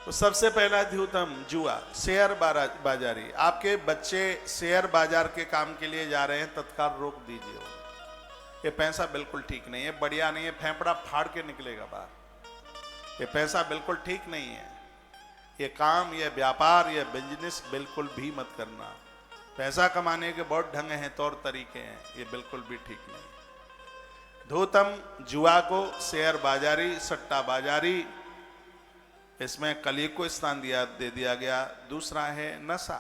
तो सबसे पहला द्यूतम जुआ, शेयर बाजारी। आपके बच्चे शेयर बाजार के काम के लिए जा रहे हैं, तत्काल रोक दीजिए उन्हें। ये पैसा बिल्कुल ठीक नहीं है, बढ़िया नहीं है, फेंफड़ा फाड़ के निकलेगा बाहर। ये पैसा बिल्कुल ठीक नहीं है। ये काम, ये व्यापार, ये बिजनेस बिल्कुल भी मत करना। पैसा कमाने के बहुत ढंग हैं, तौर तरीके हैं, ये बिल्कुल भी ठीक नहीं। धूतम जुआ को, शेयर बाजारी, सट्टा बाजारी, इसमें कलयुग को स्थान दे दिया गया। दूसरा है नशा,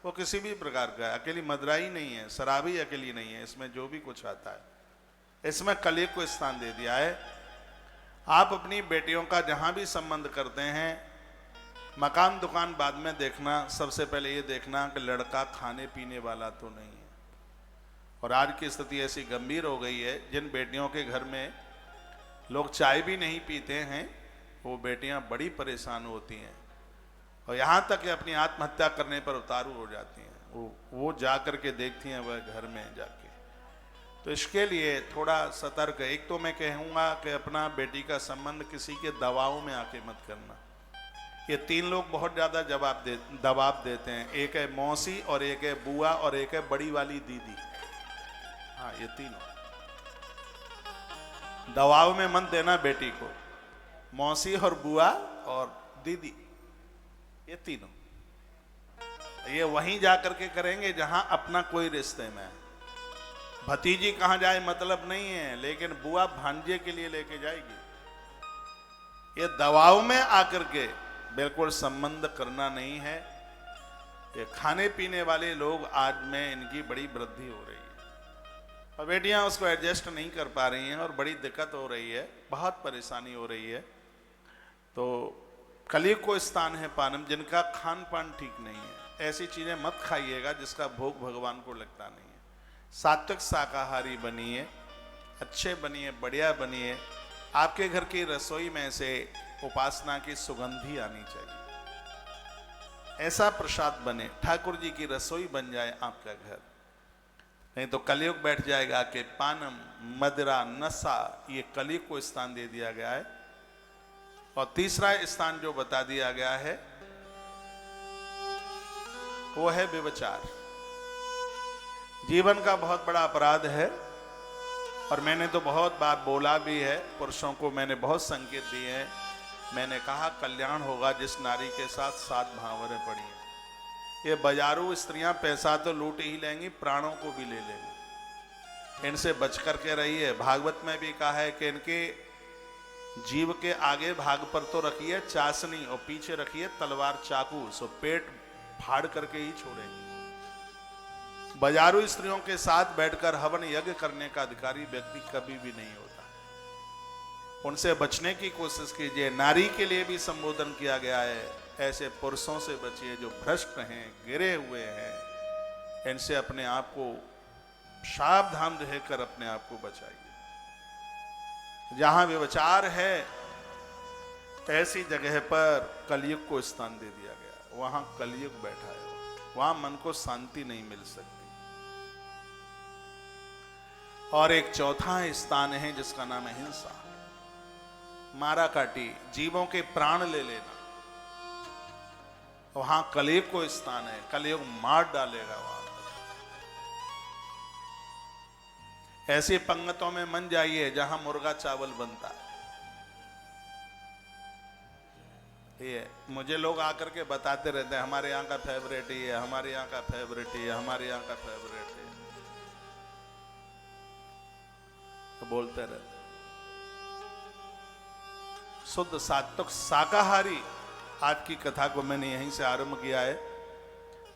वो किसी भी प्रकार का, अकेली मदराई नहीं है, शराबी अकेली नहीं है, इसमें जो भी कुछ आता है इसमें कलयुग को स्थान दे दिया है। आप अपनी बेटियों का जहां भी संबंध करते हैं, मकान दुकान बाद में देखना, सबसे पहले ये देखना कि लड़का खाने पीने वाला तो नहीं है। और आज की स्थिति ऐसी गंभीर हो गई है, जिन बेटियों के घर में लोग चाय भी नहीं पीते हैं, वो बेटियां बड़ी परेशान होती हैं और यहाँ तक कि अपनी आत्महत्या करने पर उतारू हो जाती हैं। वो जा कर के देखती हैं वह घर में जाके। तो इसके लिए थोड़ा सतर्क। एक तो मैं कहूँगा कि अपना बेटी का संबंध किसी के दबाव में आके मत करना। ये तीन लोग बहुत ज़्यादा दबाव देते हैं। एक है मौसी, और एक है बुआ, और एक है बड़ी वाली दीदी। हाँ, ये तीनों दबाव में मत देना बेटी को। मौसी और बुआ और दीदी, ये तीनों, ये वहीं जाकर के करेंगे जहां अपना कोई रिश्ते में है। भतीजी कहां जाए मतलब नहीं है, लेकिन बुआ भांजे के लिए लेके जाएगी। ये दबाव में आकर के बिल्कुल संबंध करना नहीं है। ये खाने पीने वाले लोग आज में इनकी बड़ी वृद्धि हो रही है और बेटियां उसको एडजस्ट नहीं कर पा रही हैं और बड़ी दिक्कत हो रही है, बहुत परेशानी हो रही है। तो कलयुग को स्थान है पानम, जिनका खान पान ठीक नहीं है। ऐसी चीजें मत खाइएगा जिसका भोग भगवान को लगता नहीं है। सात्विक शाकाहारी बनिए, अच्छे बनिए, बढ़िया बनिए। आपके घर की रसोई में से उपासना की सुगंधी आनी चाहिए। ऐसा प्रसाद बने, ठाकुर जी की रसोई बन जाए आपका घर। नहीं तो कलयुग बैठ जाएगा कि पानम, मदिरा, नशा, ये कलयुग को स्थान दे दिया गया है। और तीसरा स्थान जो बता दिया गया है वो है व्यभिचार। जीवन का बहुत बड़ा अपराध है और मैंने तो बहुत बार बोला भी है। पुरुषों को मैंने बहुत संकेत दिए हैं। मैंने कहा कल्याण होगा जिस नारी के साथ 7 भावरें पड़ी हैं। ये बाजारू स्त्रियां पैसा तो लूट ही लेंगी, प्राणों को भी ले लेंगी। इनसे बच करके रहिए। भागवत में भी कहा है कि इनके जीव के आगे भाग पर तो रखिए चासनी और पीछे रखिए तलवार चाकू, सो पेट फाड़ करके ही छोड़ेंगे। बाजारू स्त्रियों के साथ बैठकर हवन यज्ञ करने का अधिकारी व्यक्ति कभी भी नहीं होता। उनसे बचने की कोशिश कीजिए। नारी के लिए भी संबोधन किया गया है, ऐसे पुरुषों से बचिए जो भ्रष्ट हैं, गिरे हुए हैं। इनसे अपने आप को सावधान रहकर अपने आप को बचाइए। जहां व्यभिचार है ऐसी जगह पर कलयुग को स्थान दे दिया गया। वहां कलयुग बैठा है, वहां मन को शांति नहीं मिल सकती। और एक चौथा स्थान है जिसका नाम है हिंसा, मारा काटी, जीवों के प्राण ले लेना। वहां कलयुग को स्थान है। कलयुग मार डालेगा वहां। ऐसी पंगतों में मन जाइए जहां मुर्गा चावल बनता है। ये मुझे लोग आकर के बताते रहते हैं हमारे यहाँ का फेवरेट ही है, हमारे यहाँ का फेवरेट ही है, हमारे यहाँ का फेवरेट है, तो बोलते रहते। शुद्ध सात्विक शाकाहारी, आज की कथा को मैंने यहीं से आरंभ किया है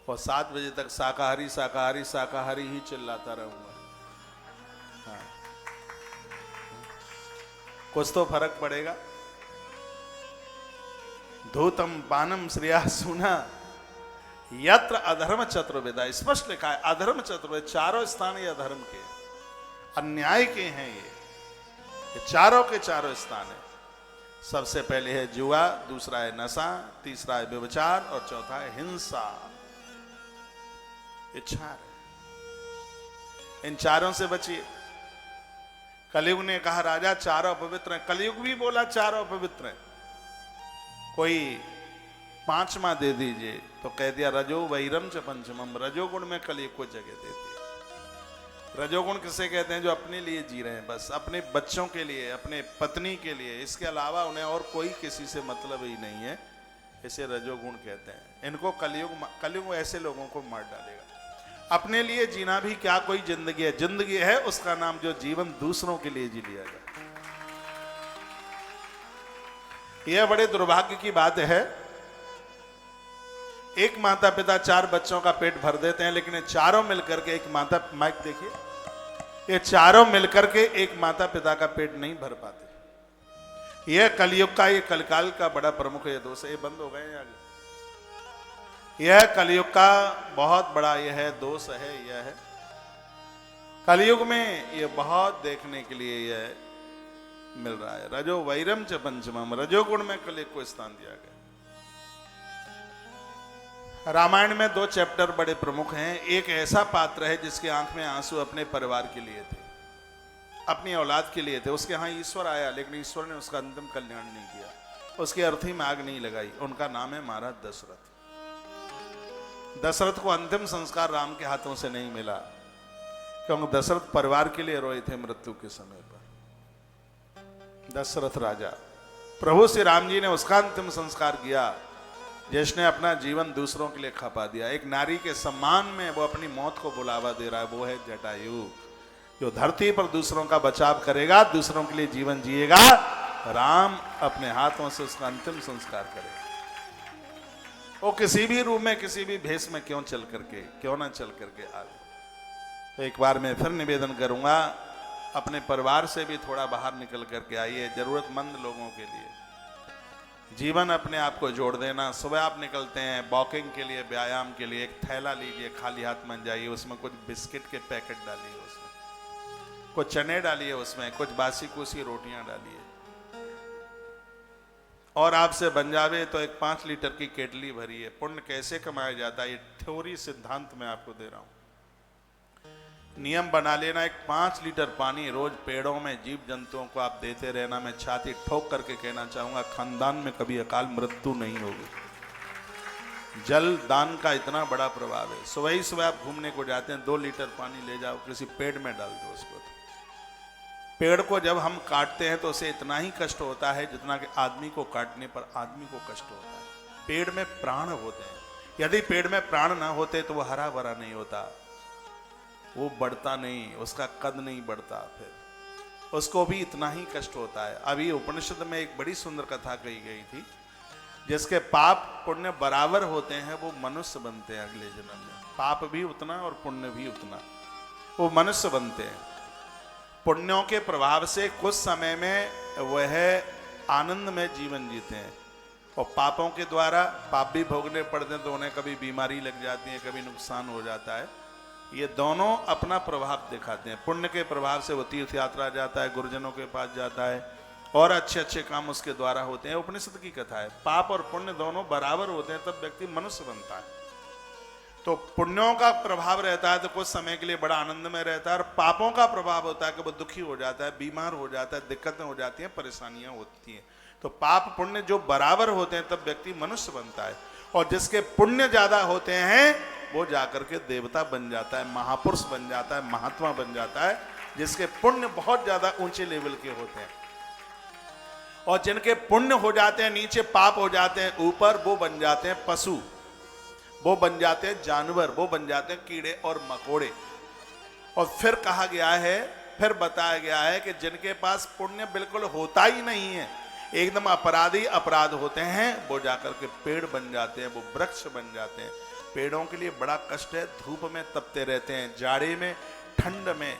और 7 बजे तक शाकाहारी शाकाहारी शाकाहारी ही चिल्लाता रहूंगा। हाँ, कुछ तो फर्क पड़ेगा। धूतम पानम श्रेया सुना यत्र अधर्म चतुर्वेदा, स्पष्ट लिखा है अधर्म चतुर्वेद। चारों स्थान ये अधर्म के, अन्याय के हैं। ये चारों के चारों स्थान है। सबसे पहले है जुआ, दूसरा है नशा, तीसरा है व्यभिचार और चौथा है हिंसा। इच्छा है। इन चारों से बचिए। कलयुग ने कहा राजा चारों अपवित्र हैं, कलयुग भी बोला चारों अपवित्र हैं। कोई 5वां दे दीजिए। तो कह दिया रजो वैरम च पंचमम, रजोगुण में कलयुग को जगह देती है। रजोगुण किसे कहते हैं? जो अपने लिए जी रहे हैं, बस अपने बच्चों के लिए, अपने पत्नी के लिए, इसके अलावा उन्हें और कोई किसी से मतलब ही नहीं है, इसे रजोगुण कहते हैं। इनको कलयुग ऐसे लोगों को मार डालेगा। अपने लिए जीना भी क्या कोई जिंदगी है? जिंदगी है उसका नाम जो जीवन दूसरों के लिए जी लिया जाए। यह बड़े दुर्भाग्य की बात है। एक माता पिता 4 बच्चों का पेट भर देते हैं, लेकिन ये चारों मिलकर के एक माता, माइक देखिए, ये चारों मिलकर के एक माता पिता का पेट नहीं भर पाते। यह कलयुग का, ये कलकाल का बड़ा प्रमुख ये दोष है। ये बंद हो गए हैं आगे। यह कलयुग का बहुत बड़ा यह है दोष है। यह है कलयुग में ये बहुत देखने के लिए यह मिल रहा है। रजो वैरम च पंचमम, रजोगुण में कलयुग को स्थान दिया गया। रामायण में 2 चैप्टर बड़े प्रमुख हैं। एक ऐसा पात्र है जिसके आंख में आंसू अपने परिवार के लिए थे, अपनी औलाद के लिए थे। उसके यहां ईश्वर आया, लेकिन ईश्वर ने उसका अंतिम कल्याण नहीं किया, उसकी अर्थी में आग नहीं लगाई। उनका नाम है महाराज दशरथ। दशरथ को अंतिम संस्कार राम के हाथों से नहीं मिला, क्योंकि दशरथ परिवार के लिए रोए थे मृत्यु के समय पर। दशरथ राजा, प्रभु श्री राम जी ने उसका अंतिम संस्कार किया जिसने अपना जीवन दूसरों के लिए खपा दिया। एक नारी के सम्मान में वो अपनी मौत को बुलावा दे रहा है, वो है जटायु, जो धरती पर दूसरों का बचाव करेगा, दूसरों के लिए जीवन जिएगा। राम अपने हाथों से उसका अंतिम संस्कार करेगा। वो किसी भी रूप में, किसी भी भेष में क्यों ना चल करके आवे। तो एक बार मैं फिर निवेदन करूंगा, अपने परिवार से भी थोड़ा बाहर निकल करके आइए। जरूरतमंद लोगों के लिए जीवन अपने आप को जोड़ देना। सुबह आप निकलते हैं वॉकिंग के लिए, व्यायाम के लिए, एक थैला लीजिए, खाली हाथ मत जाइए। उसमें कुछ बिस्किट के पैकेट डालिए, उसमें कुछ चने डालिए, उसमें कुछ बासी कुसी रोटियां डालिए, और आपसे बन जावे तो एक 5 लीटर की केटली भरिए। पुण्य कैसे कमाया जाता है, ये थ्योरी सिद्धांत मैं आपको दे रहा हूं। नियम बना लेना, एक 5 लीटर पानी रोज पेड़ों में जीव जंतुओं को आप देते रहना। मैं छाती ठोक करके कहना चाहूंगा, खानदान में कभी अकाल मृत्यु नहीं होगी। जल दान का इतना बड़ा प्रभाव है। सुबह ही सुबह आप घूमने को जाते हैं, 2 लीटर पानी ले जाओ, किसी पेड़ में डाल दो उसको। पेड़ को जब हम काटते हैं तो उसे इतना ही कष्ट होता है जितना कि आदमी को काटने पर आदमी को कष्ट होता है। पेड़ में प्राण होते हैं। यदि पेड़ में प्राण ना होते तो वह हरा भरा नहीं होता, वो बढ़ता नहीं, उसका कद नहीं बढ़ता, फिर उसको भी इतना ही कष्ट होता है। अभी उपनिषद में एक बड़ी सुंदर कथा कही गई थी, जिसके पाप पुण्य बराबर होते हैं वो मनुष्य बनते हैं अगले जन्म में। पाप भी उतना और पुण्य भी उतना, वो मनुष्य बनते हैं। पुण्यों के प्रभाव से कुछ समय में वह आनंद में जीवन जीते हैं, और पापों के द्वारा पाप भी भोगने पड़ते हैं, तो उन्हें कभी बीमारी लग जाती है, कभी नुकसान हो जाता है। ये दोनों अपना प्रभाव दिखाते हैं। पुण्य के प्रभाव से वो तीर्थ यात्रा जाता है, गुरुजनों के पास जाता है, और अच्छे अच्छे काम उसके द्वारा होते हैं। उपनिषद की कथा है। पाप और पुण्य दोनों बराबर होते हैं, तब व्यक्ति मनुष्य बनता है। तो पुण्यों का प्रभाव रहता है तो कुछ समय के लिए बड़ा आनंद में रहता है, और पापों का प्रभाव होता है कि वो दुखी हो जाता है, बीमार हो जाता है, दिक्कतें हो जाती हैं, परेशानियां होती हैं। तो पाप पुण्य जो बराबर होते हैं तब व्यक्ति मनुष्य बनता है, और जिसके पुण्य ज्यादा होते हैं वो जाकर के देवता बन जाता है, महापुरुष बन जाता है, महात्मा बन जाता है, जिसके पुण्य बहुत ज्यादा ऊंचे लेवल के होते हैं। और जिनके पुण्य हो जाते हैं नीचे, पाप हो जाते हैं ऊपर, वो बन जाते हैं पशु, वो बन जाते हैं जानवर, वो बन जाते हैं कीड़े और मकोड़े। और फिर कहा गया है, फिर बताया गया है कि जिनके पास पुण्य बिल्कुल होता ही नहीं है, एकदम अपराधी अपराध होते हैं, वो जाकर के पेड़ बन जाते हैं, वो वृक्ष बन जाते हैं। पेड़ों के लिए बड़ा कष्ट है, धूप में तपते रहते हैं, जाड़े में, ठंड में,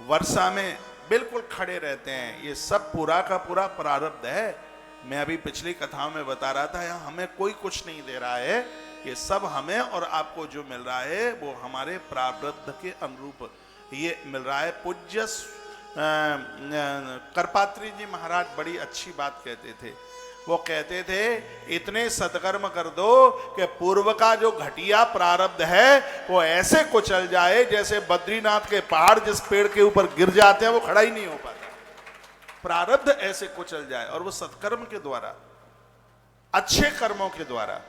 वर्षा में बिल्कुल खड़े रहते हैं। ये सब पूरा का पूरा प्रारब्ध है। मैं अभी पिछली कथाओं में बता रहा था, यहाँ हमें कोई कुछ नहीं दे रहा है, ये सब हमें और आपको जो मिल रहा है वो हमारे प्रारब्ध के अनुरूप ये मिल रहा है। पूज्य करपात्री जी महाराज बड़ी अच्छी बात कहते थे। वो कहते थे, इतने सत्कर्म कर दो कि पूर्व का जो घटिया प्रारब्ध है वो ऐसे कुचल जाए जैसे बद्रीनाथ के पहाड़ जिस पेड़ के ऊपर गिर जाते हैं वो खड़ा ही नहीं हो पाता। प्रारब्ध ऐसे कुचल जाए, और वो सत्कर्म के द्वारा, अच्छे कर्मों के द्वारा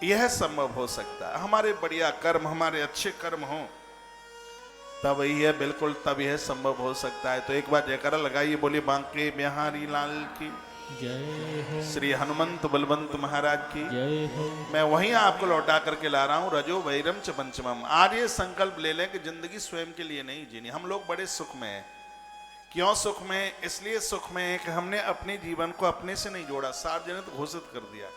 यह संभव हो सकता है। हमारे बढ़िया कर्म, हमारे अच्छे कर्म हों तब यह बिल्कुल तब यह संभव हो सकता है। तो एक बार जयकारा लगाइए, बोलिए बांके बिहारी लाल की जय हो, श्री हनुमंत बलवंत महाराज की जय हो। मैं वहीं आपको लौटा करके ला रहा हूं, रजो वैरम च पंचमम। आज ये संकल्प ले लें कि जिंदगी स्वयं के लिए नहीं जीनी। हम लोग बड़े सुख में हैं। क्यों सुख में? इसलिए सुख में है कि हमने अपने जीवन को अपने से नहीं जोड़ा, सार्वजनिक घोषित कर दिया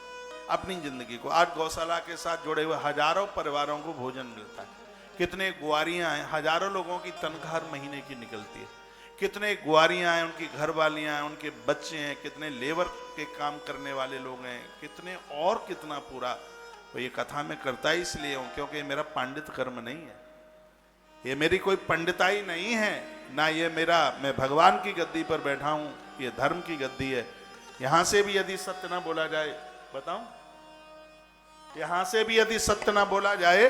अपनी जिंदगी को। आज गौशाला के साथ जुड़े हुए हजारों परिवारों को भोजन मिलता है। कितने गुआरियां हैं, हजारों लोगों की तनख्वाह हर महीने की निकलती है। कितने गुआरियां हैं, उनकी घरवालियां हैं, उनके बच्चे हैं, कितने लेबर के काम करने वाले लोग हैं, कितने और कितना पूरा। तो ये कथा में करता ही इसलिए हूं क्योंकि ये मेरा पांडित कर्म नहीं है, ये मेरी कोई पंडिताई नहीं है, ना ये मेरा मैं भगवान की गद्दी पर बैठा हूं, ये धर्म की गद्दी है। यहां से भी यदि सत्य ना बोला जाए, बताऊं, यहां से भी यदि सत्य ना बोला जाए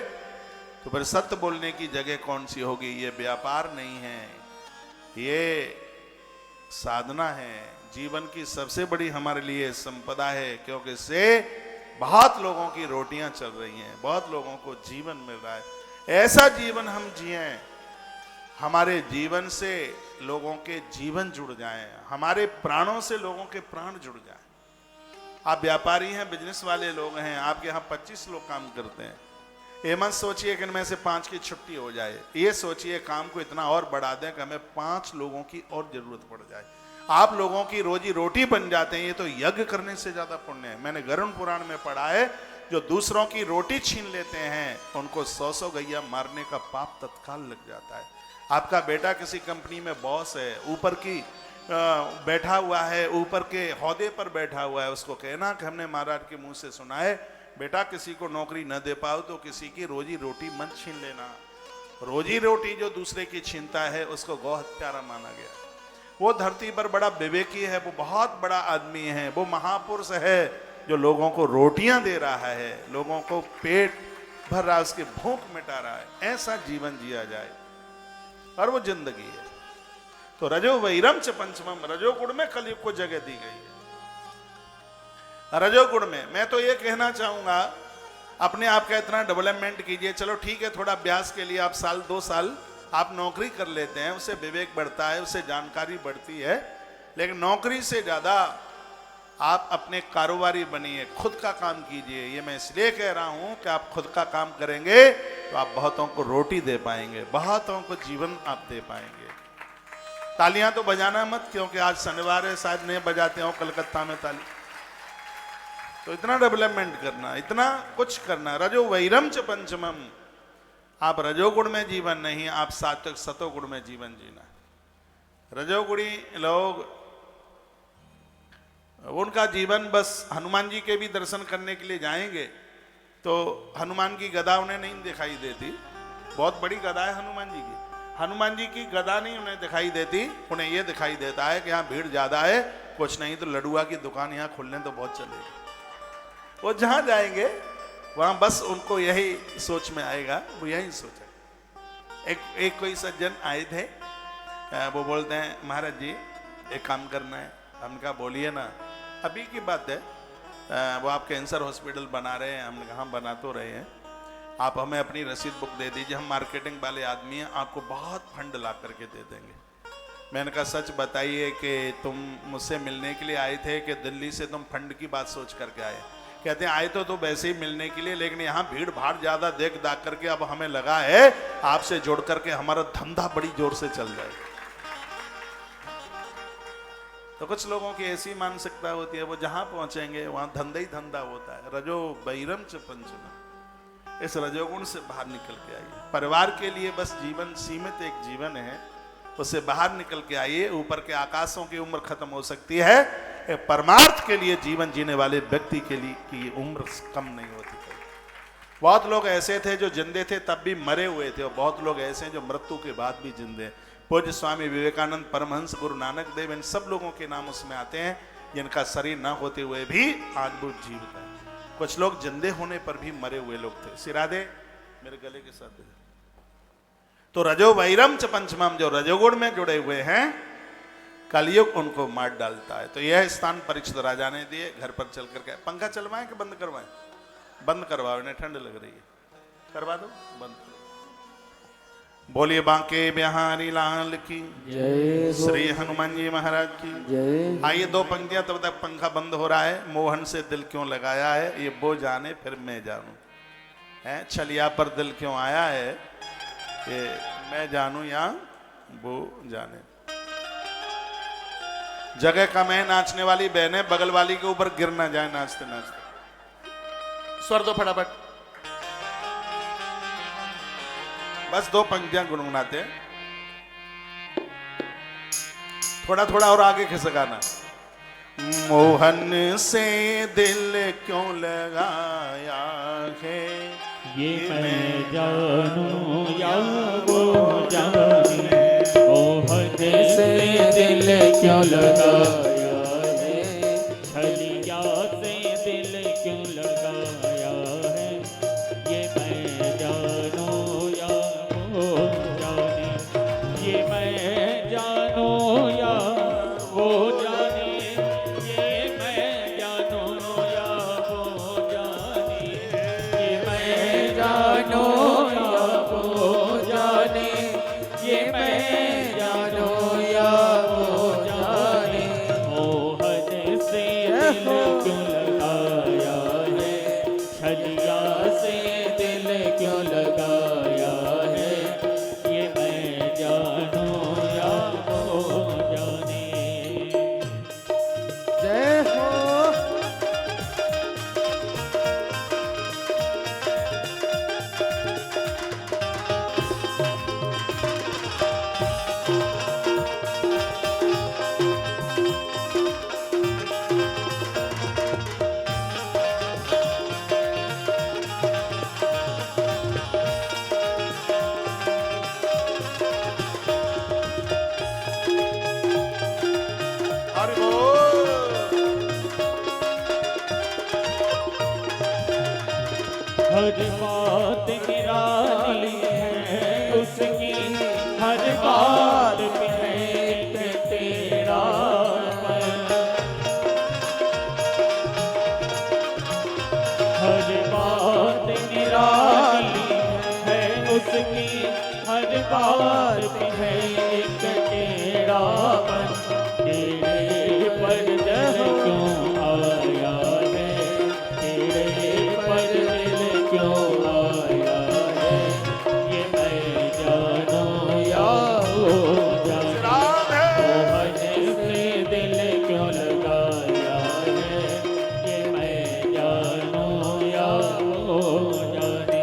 तो फिर सत्य बोलने की जगह कौन सी होगी? ये व्यापार नहीं है, ये साधना है। जीवन की सबसे बड़ी हमारे लिए संपदा है, क्योंकि इससे बहुत लोगों की रोटियां चल रही हैं, बहुत लोगों को जीवन मिल रहा है। ऐसा जीवन हम जिए, हमारे जीवन से लोगों के जीवन जुड़ जाएं, हमारे प्राणों से लोगों के प्राण जुड़ जाएं। आप व्यापारी हैं, बिजनेस वाले लोग हैं, आपके यहाँ 25 लोग काम करते हैं। ये मत सोचिए कि इनमें से 5 की छुट्टी हो जाए, ये सोचिए काम को इतना और बढ़ा दें कि हमें 5 लोगों की और जरूरत पड़ जाए। आप लोगों की रोजी रोटी बन जाते हैं, ये तो यज्ञ करने से ज्यादा पुण्य है। मैंने गरुड़ पुराण में पढ़ा है, जो दूसरों की रोटी छीन लेते हैं उनको 100 गैया मारने का पाप तत्काल लग जाता है। आपका बेटा किसी कंपनी में बॉस है, ऊपर की बैठा हुआ है, ऊपर के ओहदे पर बैठा हुआ है, उसको कहना कि हमने महाराज के मुंह से सुना है, बेटा किसी को नौकरी न दे पाओ तो किसी की रोजी रोटी मत छीन लेना। रोजी रोटी जो दूसरे की छीनता है उसको गौ हत्यारा माना गया। वो धरती पर बड़ा विवेकी है, वो बहुत बड़ा आदमी है, वो महापुरुष है जो लोगों को रोटियां दे रहा है, लोगों को पेट भर रहा है, उसकी भूख मिटा रहा है। ऐसा जीवन जिया जाए और वो जिंदगी है। तो रजो वैरम च पंचमम, रजोगुण में कलयुग को जगह दी गई है। रजोगुण में मैं तो ये कहना चाहूंगा, अपने आप का इतना डेवलपमेंट कीजिए। चलो ठीक है, थोड़ा अभ्यास के लिए आप 1-2 साल आप नौकरी कर लेते हैं, उससे विवेक बढ़ता है, उससे जानकारी बढ़ती है, लेकिन नौकरी से ज्यादा आप अपने कारोबारी बनिए, खुद का काम कीजिए। ये मैं इसलिए कह रहा हूं कि आप खुद का काम करेंगे तो आप बहुतों को रोटी दे पाएंगे, बहुतों को जीवन आप दे पाएंगे। तालियां तो बजाना मत, क्योंकि आज शनिवार है, शायद नहीं बजाते हो कलकत्ता में ताली। तो इतना डेवलपमेंट करना, इतना कुछ करना। रजो वैरम च पंचमम, आप रजोगुण में जीवन नहीं, आप सात्विक सतोगुण में जीवन जीना। रजोगुणी लोग, उनका जीवन बस हनुमान जी के भी दर्शन करने के लिए जाएंगे तो हनुमान की गदा उन्हें नहीं दिखाई देती। बहुत बड़ी गदा है हनुमान जी की, हनुमान जी की गदा नहीं उन्हें दिखाई देती, उन्हें यह दिखाई देता है कि यहाँ भीड़ ज्यादा है, कुछ नहीं तो लडुआ की दुकान यहाँ खोलने तो बहुत चलेगी। वो जहां जाएंगे वहां बस उनको यही सोच में आएगा, वो यही सोचे। एक कोई सज्जन आए थे, वो बोलते हैं महाराज जी एक काम करना है। हमने कहा बोलिए ना। अभी की बात है, वो आप कैंसर हॉस्पिटल बना रहे हैं। हमने कहा बना तो रहे हैं, आप हमें अपनी रसीद बुक दे दीजिए, हम मार्केटिंग वाले आदमी हैं, आपको बहुत फंड ला करके दे देंगे। मैंने कहा सच बताइए कि तुम मुझसे मिलने के लिए आए थे कि दिल्ली से तुम फंड की बात सोच करके आए? कहते हैं आए तो वैसे ही मिलने के लिए, लेकिन यहाँ भीड़ भाड़ ज्यादा देख दाख करके अब हमें लगा है आपसे जोड़ करके हमारा धंधा बड़ी जोर से चल जाए। तो कुछ लोगों की ऐसी मानसिकता होती है, वो जहां पहुंचेंगे वहां धंधा ही धंधा होता है। रजो वैरम च पंचमम, इस रजोगुण से बाहर निकल के आइए। परिवार के लिए बस जीवन सीमित एक जीवन है, उससे बाहर निकल के आइए। ऊपर के आकाशों की उम्र खत्म हो सकती है, परमार्थ के लिए जीवन जीने वाले व्यक्ति के लिए की उम्र कम नहीं होती। बहुत लोग ऐसे थे जो जिंदे थे तब भी मरे हुए थे, और बहुत लोग ऐसे हैं जो मृत्यु के बाद भी जिंदे हैं। पूज्य स्वामी विवेकानंद, परमहंस गुरु नानक देव, इन सब लोगों के नाम उसमें आते हैं जिनका शरीर न होते हुए भी आज वो जीवित है। कुछ लोग जिंदे होने पर भी मरे हुए लोग थे। सिरादे मेरे गले के साथ दे। तो रजो वैरम च पंचमम, जो रजोगुण में जुड़े हुए हैं कलयुग उनको मार डालता है। तो यह स्थान परीक्षित राजा ने दिए। घर पर चल करके पंखा चलवाएं कि बंद करवाएं? बंद करवाओ, इन्हें ठंड लग रही है, करवा दो बंद। बोलिए बांके बिहारी लाल की जय हो। श्री हनुमान जी महाराज की जय। आइए 2 पंक्तियां, तब तक पंखा बंद हो रहा है। मोहन से दिल क्यों लगाया है, ये वो जाने फिर मैं जानूं। है छलिया पर दिल क्यों आया है, ये मैं जानूं या वो जाने। जगह कम है, नाचने वाली बहनें बगल वाली के ऊपर गिर ना जाए नाचते नाचते। स्वर दो फटाफट, बस 2 पंक्तियां गुनगुनाते हैं, थोड़ा थोड़ा और आगे खिसकाना। मोहन से दिल क्यों लगाया है, ये मैं जानूं या वो जाने। मोहन से दिल क्यों लगाया है, छलिया से दिल क्यों लगाया है। ये मैं जानूं या वो जाने, ये मैं जानूं या वो जाने, ये मैं जानूं या वो जाने, ये मैं जानूं या वो जाने, ये मैं जानूं या वो जाने। मोहन से दिल क्यों लगाया है, छलिया से दिल क्यों लगाया है। ये मैं जानूं या वो जाने। जय हो। हरि बोल। हर बात निराली है उसकी, हर बात पे है एक तेरा मन। हर बात निराली है उसकी, हर बात पे है एक तेरा मन। तेरे पर दिल क्यों आया है, तेरे पर दिल क्यों आया है। ये मैं जानूं या वो जाने। मोहन से दिल क्यों लगाया है, ये मैं जानूं या वो जाने।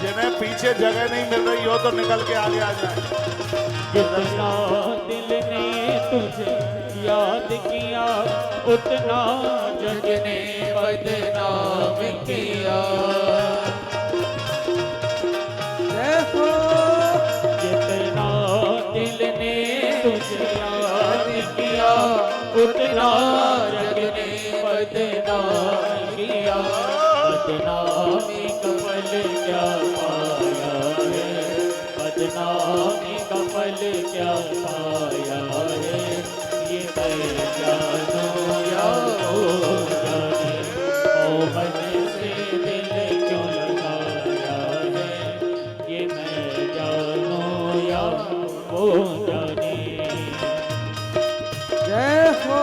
जिन्हें पीछे जगह नहीं मिल रही हो तो निकल के आगे आ जाए। जितना दिल ने तुझे याद किया, उतना जग ने बदनाम किया। जय हो। जितना दिल ने तुझे याद किया, उतना जग ने बदनाम किया। बदनामी का फल क्या पाया है, बदनामी का फल क्या पाया है। ये मैं जानूं या वो जाने। मोहन से दिल क्यों लगाया है, ये मैं जानूं या वो जाने। जय हो।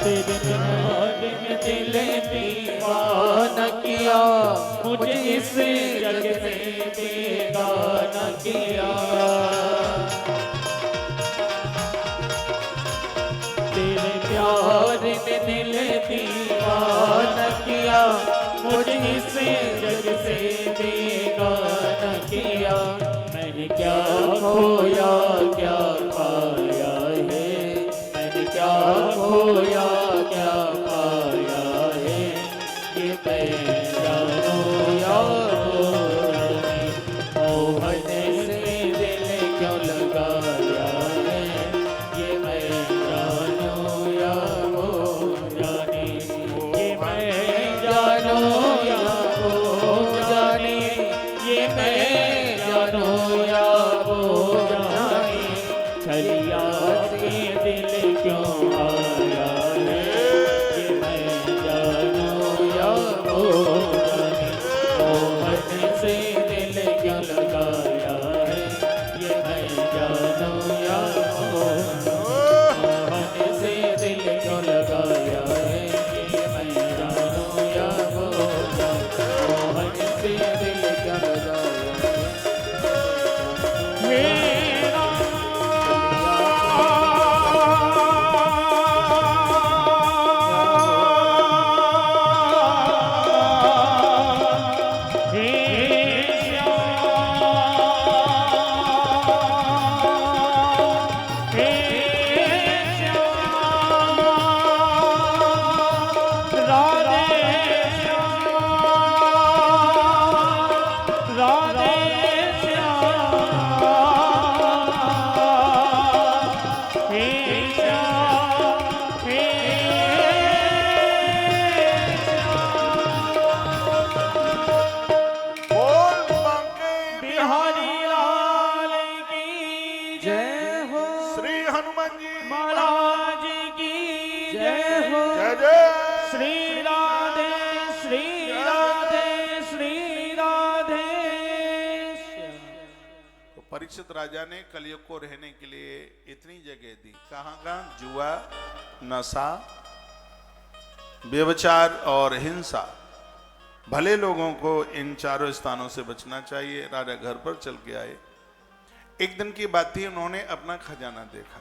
तेरे प्यार में दिल दीवाना किया, मुझे इस जग में बेगाना किया। तेरे प्यार में दिल दीवाना किया, मुझे इस जग से बेगाना किया। मैंने क्या खोया क्या पाया है, मैंने क्या खोया क्या पाया है, ये मैं जानूं या जाने। मोहन से दिल क्यों लगाया है, ये मैं जानूं या वो जाने। ये मैं जानूं या वो जाने, ये मैं जानूं या वो जाने। छलिया से दिल क्यों आया है, ये मैं जानूं या वो जाने। मोहन से दिल क्यों लगाया है, ये मैं जानूं या वो जाने। मोहन से दिल क्यों लगाया है, ये मैं जानूं या वो जाने। मोहन से दिल क्यों लगाया है। बोल बांके बिहारी लाल की जय हो श्री हनुमान जी महाराज की जय हो जय जय। श्री राधे श्री राधे श्री राधे। तो परीक्षित राजा ने कलयुग को रहने के लिए इतनी जगह दी, कहाँ कहाँ? जुआ, नशा, व्यभिचार और हिंसा। भले लोगों को इन चारों स्थानों से बचना चाहिए। राजा घर पर चल के आए। एक दिन की बात थी, उन्होंने अपना खजाना देखा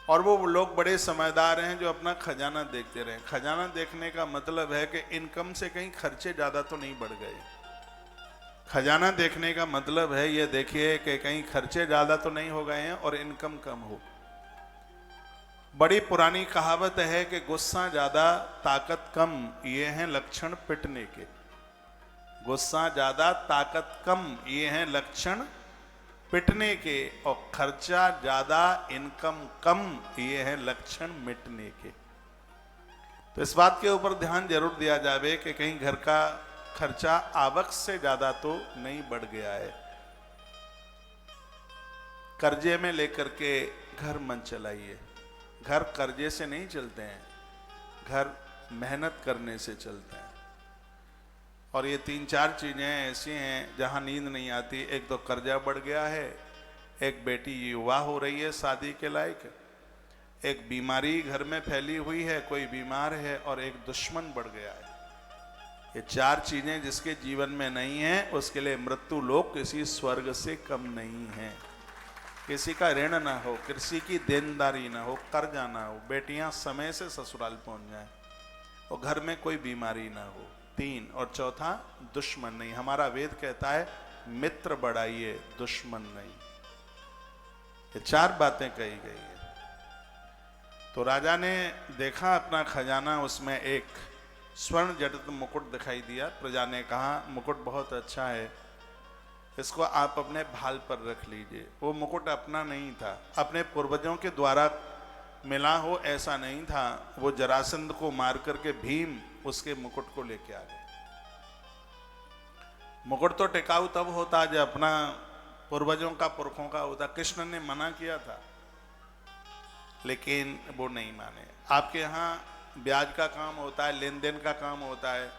और वो लोग बड़े समझदार हैं जो अपना खजाना देखते रहे। खजाना देखने का मतलब है कि इनकम से कहीं खर्चे ज्यादा तो नहीं बढ़ गए। खजाना देखने का मतलब है ये देखिए कि कहीं खर्चे ज्यादा तो नहीं हो गए हैं और इनकम कम हो। बड़ी पुरानी कहावत है कि गुस्सा ज्यादा ताकत कम, ये हैं लक्षण पिटने के। गुस्सा ज्यादा ताकत कम, ये हैं लक्षण पिटने के। और खर्चा ज्यादा इनकम कम, ये हैं लक्षण मिटने के। तो इस बात के ऊपर ध्यान जरूर दिया जावे कि कहीं घर का खर्चा आवक से ज्यादा तो नहीं बढ़ गया है। कर्जे में लेकर के घर मन चलाइए। घर कर्जे से नहीं चलते हैं, घर मेहनत करने से चलते हैं। और ये 3-4 चीजें ऐसी हैं जहां नींद नहीं आती। एक तो कर्जा बढ़ गया है, एक बेटी युवा हो रही है शादी के लायक, एक बीमारी घर में फैली हुई है, कोई बीमार है, और एक दुश्मन बढ़ गया है। ये 4 चीजें जिसके जीवन में नहीं है उसके लिए मृत्यु लोक किसी स्वर्ग से कम नहीं है। किसी का ऋण ना हो, किसी की देनदारी ना हो, कर्जा ना हो, बेटियां समय से ससुराल पहुंच जाएं, और घर में कोई बीमारी ना हो। 3 और चौथा दुश्मन नहीं। हमारा वेद कहता है मित्र बढ़ाइए, दुश्मन नहीं। ये 4 बातें कही गई है। तो राजा ने देखा अपना खजाना, उसमें एक स्वर्ण जटित मुकुट दिखाई दिया। प्रजा ने कहा मुकुट बहुत अच्छा है, इसको आप अपने भाल पर रख लीजिए। वो मुकुट अपना नहीं था, अपने पूर्वजों के द्वारा मिला हो ऐसा नहीं था। वो जरासंध को मार करके भीम उसके मुकुट को लेके आ गए। मुकुट तो टिकाऊ तब होता जब अपना पूर्वजों का, पुरखों का होता। कृष्ण ने मना किया था लेकिन वो नहीं माने। आपके यहाँ ब्याज का काम होता है, लेन देन का काम होता है।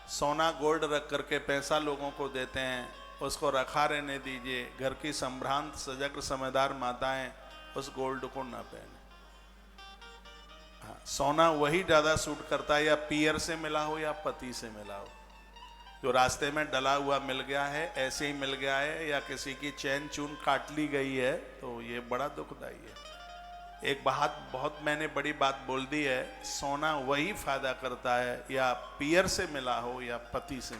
सोना गोल्ड रख करके पैसा लोगों को देते हैं, उसको रखा रहने दीजिए। घर की संभ्रांत सजग समझदार माताएं उस गोल्ड को ना पहने। हाँ, सोना वही ज्यादा सूट करता है, या पियर से मिला हो या पति से मिला हो। जो रास्ते में डला हुआ मिल गया है, ऐसे ही मिल गया है, या किसी की चैन चून काट ली गई है, तो ये बड़ा दुखदाई है। एक बहुत मैंने बड़ी बात बोल दी है, सोना वही फायदा करता है, या पियर से मिला हो या पति से मिला